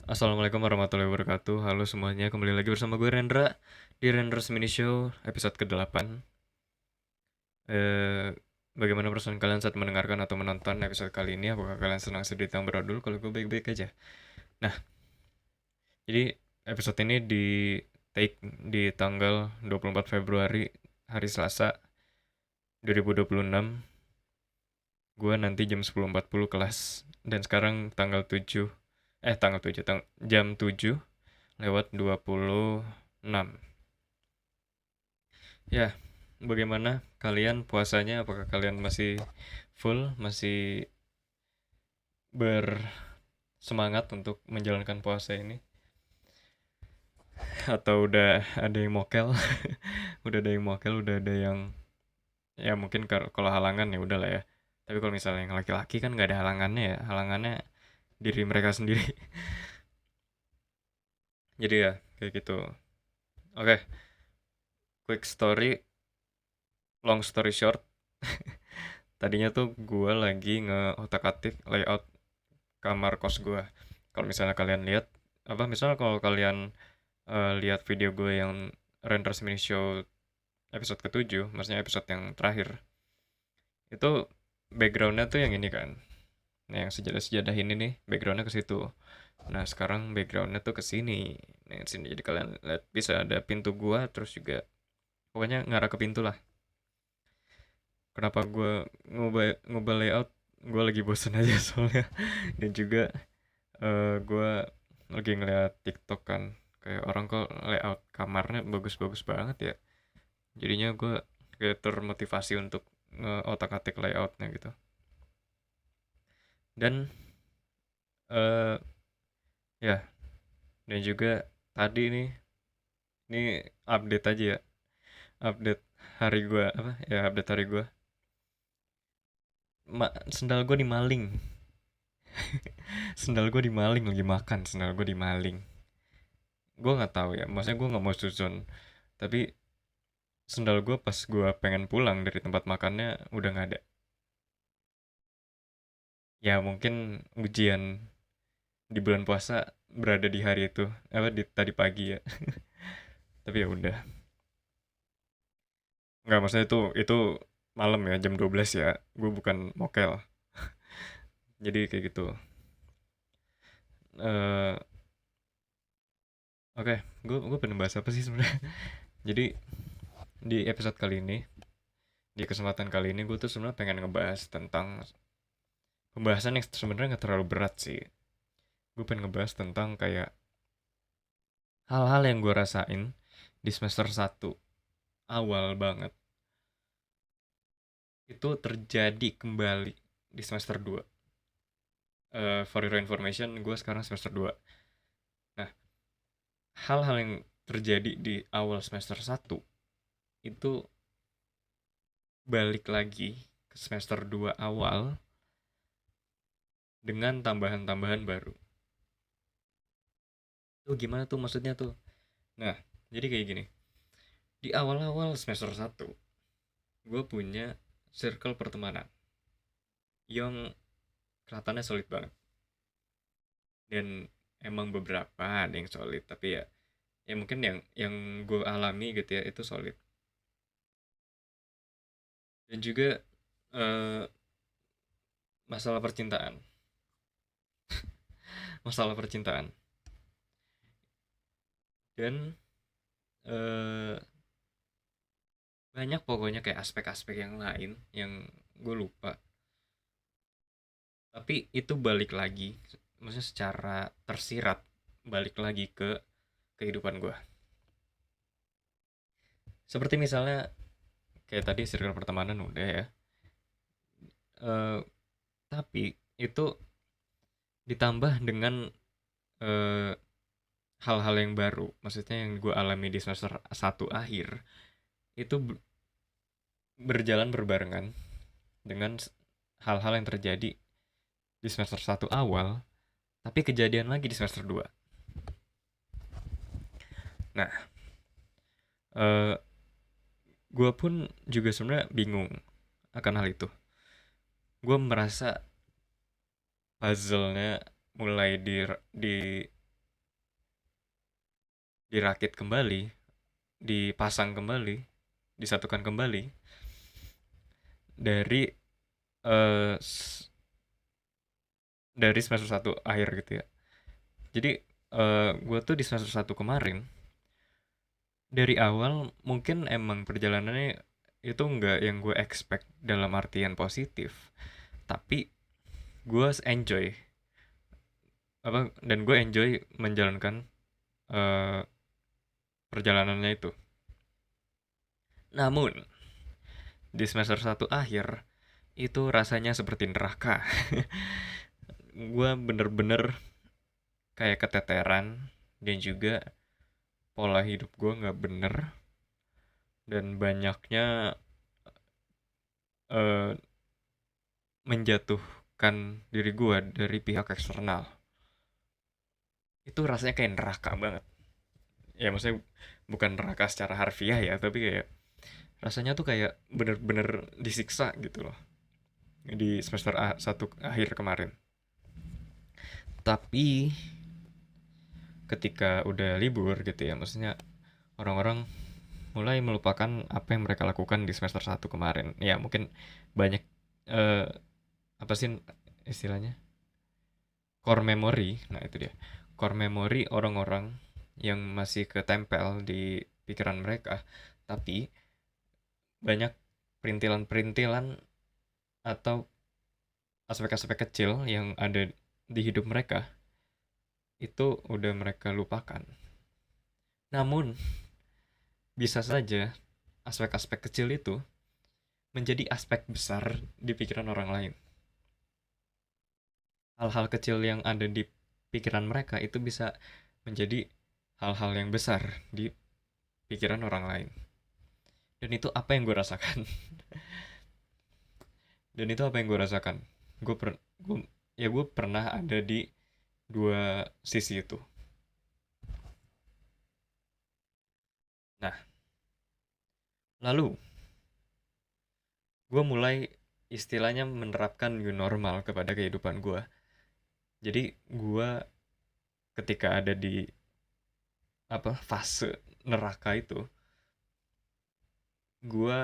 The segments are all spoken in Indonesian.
Assalamualaikum warahmatullahi wabarakatuh. Halo semuanya, kembali lagi bersama gue Rendra di Rendra's Mini Show episode ke-8. Eh, Bagaimana perasaan kalian saat mendengarkan atau menonton episode kali ini? Apakah kalian senang, sedih, atau berodul? Kalau gue baik-baik aja. Nah, jadi episode ini di take di tanggal 24 Februari, hari Selasa 2026. Gue nanti jam 10.40 kelas. Dan sekarang tanggal 7, jam 7 lewat 26. Ya, bagaimana kalian puasanya? Apakah kalian masih full, masih bersemangat untuk menjalankan puasa ini? Atau udah ada yang mokel? Udah ada yang mokel, udah ada yang ya mungkin kalau halangan ya udah lah ya. Tapi kalau misalnya yang laki-laki kan nggak ada halangannya ya, halangannya diri mereka sendiri. Jadi ya kayak gitu. Oke, quick story, long story short. Tadinya tuh gue lagi nge-otak-atik layout kamar kos gue. Kalau misalnya kalian lihat, misalnya kalau kalian lihat video gue yang Renders Mini Show episode ke-7, maksudnya episode yang terakhir, itu backgroundnya tuh yang ini kan. Nah, yang sejadah-sejadah ini nih, backgroundnya ke situ. Nah, sekarang backgroundnya tuh ke sini. Nah, sini jadi kalian lihat bisa ada pintu gua, terus juga pokoknya ngarah ke pintu lah. Kenapa gue ngubah layout? Gue lagi bosen aja soalnya. Dan juga gue lagi ngeliat TikTok kan, kayak orang kok layout kamarnya bagus-bagus banget ya, jadinya gue kayak termotivasi untuk nge-otak-atik layoutnya gitu. Dan eh ya, dan juga tadi nih, ini update aja ya, update hari gue, update hari gue. Sendal gue dimaling. Sendal gue dimaling, lagi makan sendal gue dimaling. Gue nggak tahu ya, maksudnya gue nggak mau suzon, tapi sendal gue pas gue pengen pulang dari tempat makannya udah nggak ada. Ya mungkin ujian di bulan puasa berada di hari itu, di tadi pagi ya. Tapi ya udah, nggak, maksudnya itu malam ya, jam 12 ya, gue bukan mokel. Jadi kayak gitu. eh oke, gue pengen bahas apa sih sebenarnya? Jadi di episode kali ini, di kesempatan kali ini, gue tuh sebenarnya pengen ngebahas tentang pembahasan yang sebenarnya nggak terlalu berat sih. Gue pengen ngebahas tentang kayak hal-hal yang gue rasain di semester 1 awal banget, itu terjadi kembali di semester 2. For your information, gue sekarang semester 2. Nah, hal-hal yang terjadi di awal semester 1 itu balik lagi ke semester 2 awal dengan tambahan-tambahan baru. Itu gimana tuh maksudnya tuh? Nah, jadi kayak gini. Di awal-awal semester 1, gue punya circle pertemanan yang kelihatannya solid banget. Dan emang beberapa ada yang solid, tapi ya mungkin yang gue alami gitu ya, itu solid. Dan juga eh, masalah percintaan, masalah percintaan. Dan eh, banyak pokoknya kayak aspek-aspek yang lain yang gue lupa. Tapi itu balik lagi, maksudnya secara tersirat balik lagi ke kehidupan gue. Seperti misalnya kayak tadi circle pertemanan udah ya. Eh, tapi itu ditambah dengan eh, hal-hal yang baru, maksudnya yang gue alami di semester 1 akhir, itu berjalan berbarengan dengan hal-hal yang terjadi di semester 1 awal, tapi kejadian lagi di semester 2. Nah, eh, gue pun juga sebenarnya bingung akan hal itu. Gue merasa puzzle-nya mulai di dirakit kembali, dipasang kembali, disatukan kembali dari eh, dari semester satu akhir gitu ya. Jadi gue tuh di semester satu kemarin dari awal mungkin emang perjalanannya itu nggak yang gue expect dalam artian positif, tapi gue enjoy apa dan gue enjoy menjalankan eh, perjalanannya itu. Namun di semester satu akhir itu rasanya seperti neraka. Gue bener-bener kayak keteteran dan juga pola hidup gue nggak bener dan banyaknya eh, menjatuhkan diri gue dari pihak eksternal. Itu rasanya kayak neraka banget. Ya maksudnya bukan neraka secara harfiah ya, tapi kayak rasanya tuh kayak bener-bener disiksa gitu loh di semester satu akhir kemarin. Tapi ketika udah libur gitu ya, maksudnya orang-orang mulai melupakan apa yang mereka lakukan di semester satu kemarin. Ya mungkin banyak eh, apa sih istilahnya? Core memory. Nah, itu dia. Core memory orang-orang yang masih ketempel di pikiran mereka, tapi banyak perintilan-perintilan atau aspek-aspek kecil yang ada di hidup mereka itu udah mereka lupakan. Namun, bisa saja aspek-aspek kecil itu menjadi aspek besar di pikiran orang lain. Hal-hal kecil yang ada di pikiran mereka itu bisa menjadi hal-hal yang besar di pikiran orang lain. Dan itu apa yang gue rasakan. Dan itu apa yang gue rasakan. Gue per, gue, ya gue pernah ada di dua sisi itu. Nah, lalu gue mulai istilahnya menerapkan new normal kepada kehidupan gue. Jadi gue ketika ada di apa fase neraka itu, gue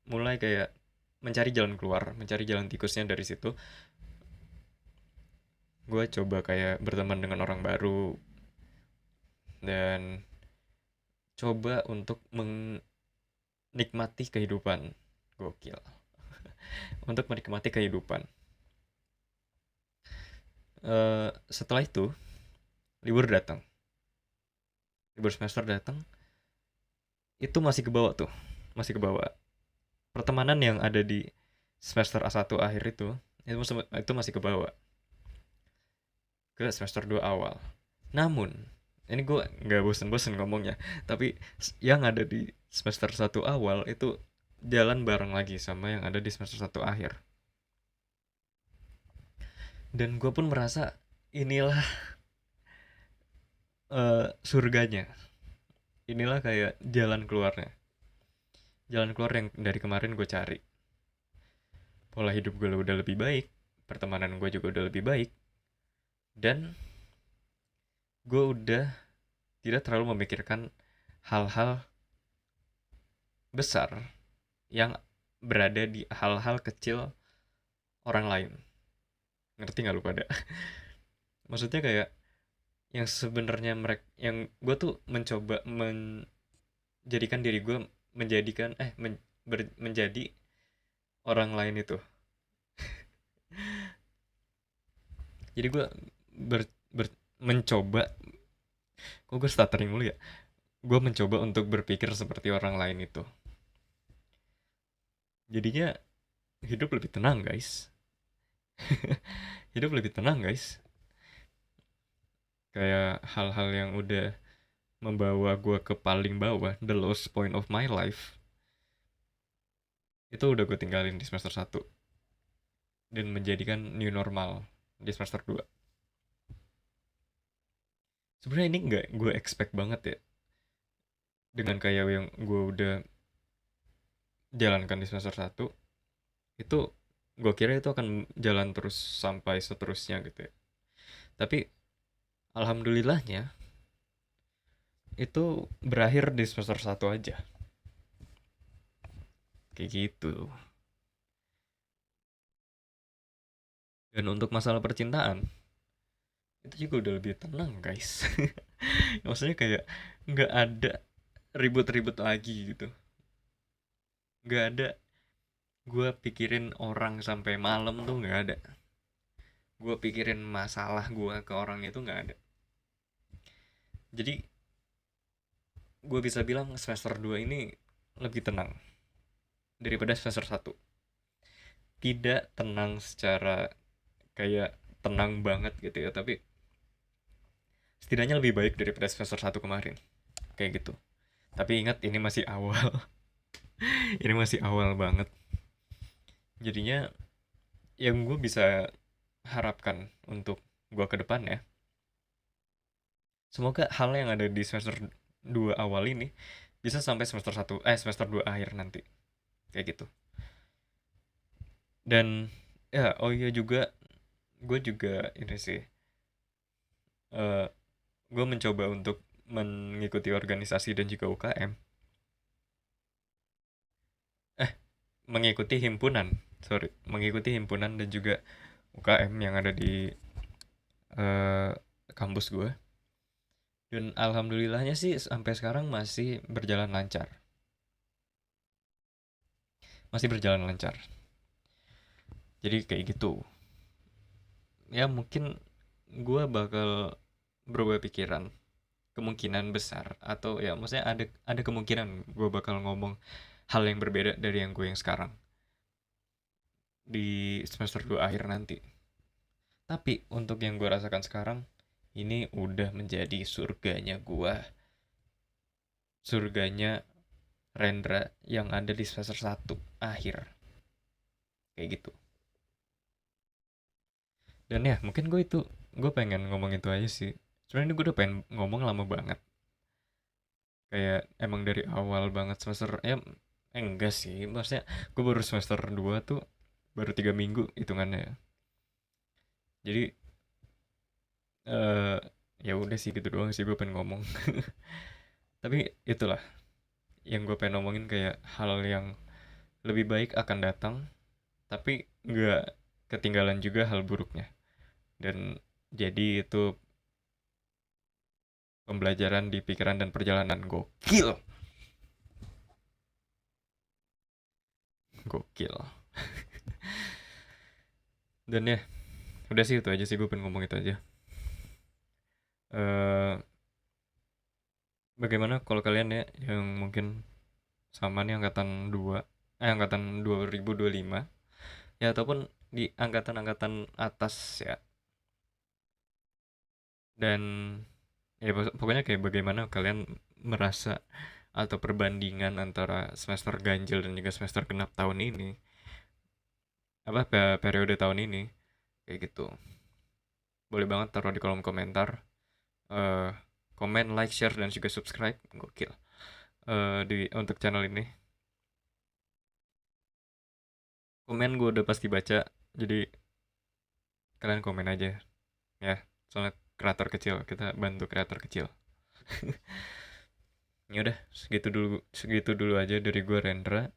mulai kayak mencari jalan keluar, mencari jalan tikusnya dari situ. Gue coba kayak berteman dengan orang baru dan coba untuk menikmati kehidupan. Gokil. Untuk menikmati kehidupan. Setelah itu, libur datang. Libur semester datang, itu masih ke bawah tuh. Masih ke bawah. Pertemanan yang ada di semester A1 akhir itu masih ke bawah. Ke semester 2 awal. Namun, ini gue nggak bosen-bosen ngomongnya, tapi yang ada di semester satu awal itu jalan bareng lagi sama yang ada di semester satu akhir. Dan gue pun merasa inilah surganya. Inilah kayak jalan keluarnya. Jalan keluar yang dari kemarin gue cari. Pola hidup gue udah lebih baik, pertemanan gue juga udah lebih baik, dan gue udah tidak terlalu memikirkan hal-hal besar yang berada di hal-hal kecil orang lain. Ngerti nggak lu pada? Maksudnya kayak yang sebenarnya mereka, yang gue tuh mencoba menjadikan diri gue menjadikan menjadi orang lain itu. Jadi gue ber, mencoba, kok gue stuttering mulu ya, gue mencoba untuk berpikir seperti orang lain itu. Jadinya hidup lebih tenang guys. Hidup lebih tenang guys. Kayak hal-hal yang udah membawa gue ke paling bawah, the lowest point of my life, itu udah gue tinggalin di semester satu dan menjadikan new normal di semester 2. Sebenarnya ini nggak gue expect banget ya, dengan kayak yang gue udah jalankan di semester satu itu gue kira itu akan jalan terus sampai seterusnya gitu ya. Tapi alhamdulillahnya itu berakhir di semester satu aja. Kayak gitu. Dan untuk masalah percintaan, itu juga udah lebih tenang, guys. Maksudnya kayak nggak ada ribut-ribut lagi gitu. Nggak ada gue pikirin orang sampai malam tuh nggak ada. Gue pikirin masalah gue ke orang itu nggak ada. Jadi gue bisa bilang semester 2 ini lebih tenang daripada semester satu. Tidak tenang secara kayak tenang banget gitu ya, tapi setidaknya lebih baik daripada semester satu kemarin. Kayak gitu. Tapi ingat ini masih awal. Ini masih awal banget. Jadinya yang gue bisa harapkan untuk gue ke depan ya, semoga hal yang ada di semester 2 awal ini bisa sampai semester satu semester 2 akhir nanti. Kayak gitu. Dan ya, oh iya juga, gue juga ini sih, eh gue mencoba untuk mengikuti organisasi dan juga UKM. Eh, mengikuti himpunan, sorry, mengikuti himpunan dan juga UKM yang ada di eh, kampus gue. Dan alhamdulillahnya sih sampai sekarang masih berjalan lancar. Masih berjalan lancar. Jadi kayak gitu. Ya mungkin gue bakal berubah pikiran, kemungkinan besar, atau ya maksudnya ada kemungkinan gue bakal ngomong hal yang berbeda dari yang gue yang sekarang di semester 2 akhir nanti. Tapi untuk yang gue rasakan sekarang, ini udah menjadi surganya gue, surganya Rendra yang ada di semester satu akhir. Kayak gitu. Dan ya mungkin gue pengen ngomong itu aja sih. Sebenarnya gue udah pengen ngomong lama banget. Kayak emang dari awal banget semester enggak sih. Maksudnya gue baru semester 2 tuh baru 3 minggu hitungannya ya. Jadi eh ya udah sih gitu doang sih gue pengen ngomong. Tapi itulah yang gue pengen ngomongin, kayak hal yang lebih baik akan datang, tapi nggak ketinggalan juga hal buruknya. Dan jadi itu pembelajaran di pikiran dan perjalanan gokil. Gokil. Dan ya, udah sih itu aja sih, gue pengen ngomong itu aja. Eh bagaimana kalau kalian ya yang mungkin sama nih angkatan 2, angkatan 2025 ya, ataupun di angkatan-angkatan atas ya. Dan ya pokoknya kayak bagaimana kalian merasa atau perbandingan antara semester ganjil dan juga semester genap tahun ini, apa periode tahun ini, kayak gitu. Boleh banget taruh di kolom komentar. eh Komen, like, share, dan juga subscribe. Gokil. Di untuk channel ini. Komen gue udah pasti baca. Jadi kalian komen aja ya. Soalnya kreator kecil, kita bantu kreator kecil. Ya udah, segitu dulu aja dari gue, Rendra.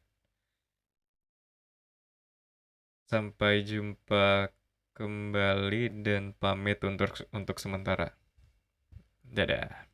Sampai jumpa kembali dan pamit untuk sementara. Dadah.